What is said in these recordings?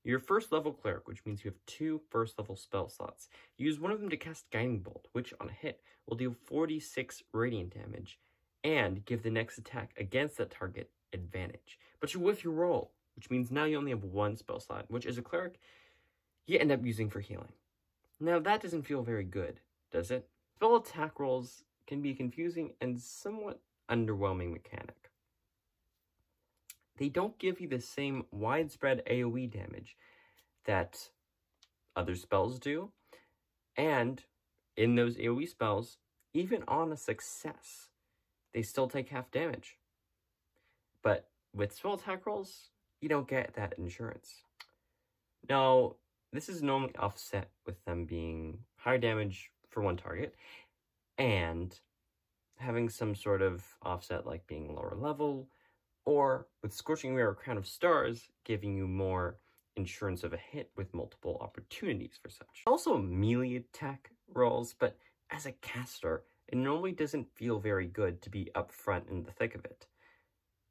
You're a first level cleric, which means you have 2 first level spell slots. Use one of them to cast Guiding Bolt, which on a hit will deal 46 radiant damage and give the next attack against that target advantage. But you're with your roll, which means now you only have 1 spell slot, which as a cleric, you end up using for healing. Now that doesn't feel very good, does it? Spell attack rolls can be a confusing and somewhat underwhelming mechanic. They don't give you the same widespread AoE damage that other spells do, and in those AoE spells, even on a success, they still take half damage. But with spell attack rolls, you don't get that insurance. Now, this is normally offset with them being higher damage for one target, and having some sort of offset like being lower level, or with Scorching Ray or Crown of Stars, giving you more insurance of a hit with multiple opportunities for such. Also melee attack rolls, but as a caster, it normally doesn't feel very good to be up front in the thick of it.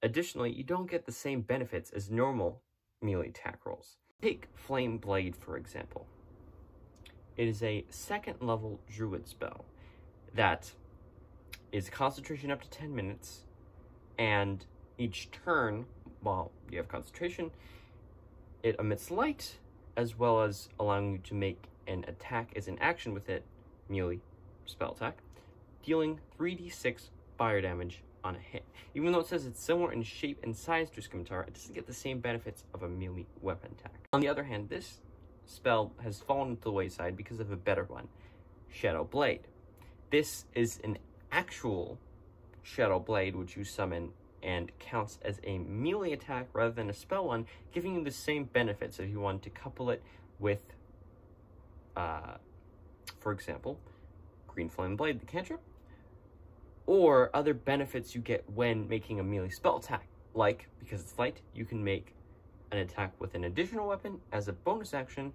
Additionally, you don't get the same benefits as normal melee attack rolls. Take Flame Blade, for example. It is a 2nd level druid spell that is concentration up to 10 minutes, and each turn, while you have concentration, it emits light, as well as allowing you to make an attack as an action with it, melee spell attack, dealing 3d6 fire damage on a hit. Even though it says it's similar in shape and size to Scimitar, it doesn't get the same benefits of a melee weapon attack. On the other hand, this spell has fallen to the wayside because of a better one, Shadow Blade. This is an actual Shadow Blade, which you summon and counts as a melee attack rather than a spell one, giving you the same benefits if you want to couple it with, for example, Green Flame Blade, the cantrip, or other benefits you get when making a melee spell attack. Like, because it's light, you can make an attack with an additional weapon as a bonus action,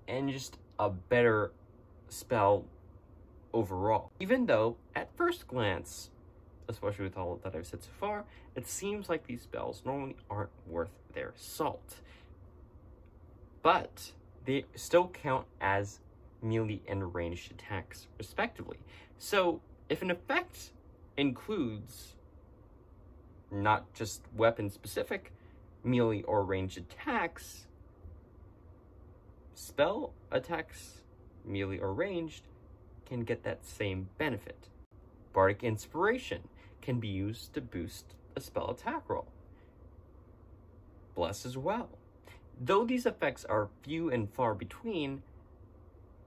and just a better spell overall. Even though, at first glance, especially with all that I've said so far, it seems like these spells normally aren't worth their salt. But they still count as melee and ranged attacks, respectively. So, if an effect includes not just weapon-specific melee or ranged attacks, spell attacks, melee or ranged, can get that same benefit. Bardic Inspiration can be used to boost a spell attack roll. Bless as well. Though these effects are few and far between,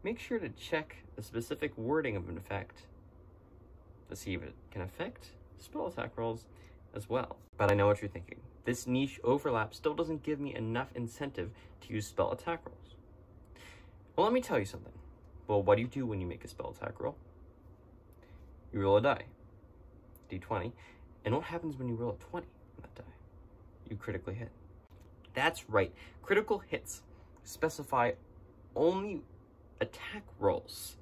make sure to check the specific wording of an effect to see if it can affect spell attack rolls as well. But I know what you're thinking. This niche overlap still doesn't give me enough incentive to use spell attack rolls. Well, let me tell you something. Well, what do you do when you make a spell attack roll? You roll a die, d20, and what happens when you roll a 20 on that die? You critically hit. That's right, critical hits specify only attack rolls,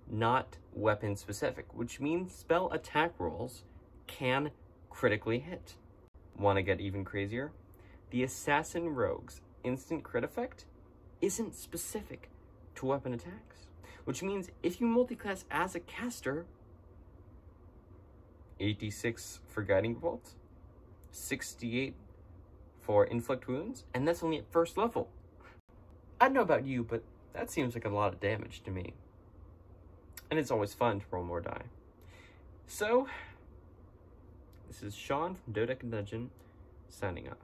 not weapon specific, which means spell attack rolls can critically hit. Want to get even crazier? The Assassin Rogue's instant crit effect isn't specific to weapon attacks, which means if you multiclass as a caster, 86 for Guiding Bolt, 68 for Inflict Wounds, and that's only at first level. I don't know about you, but that seems like a lot of damage to me. And it's always fun to roll more die. So, this is Sean from Dodecan Dungeon, signing off.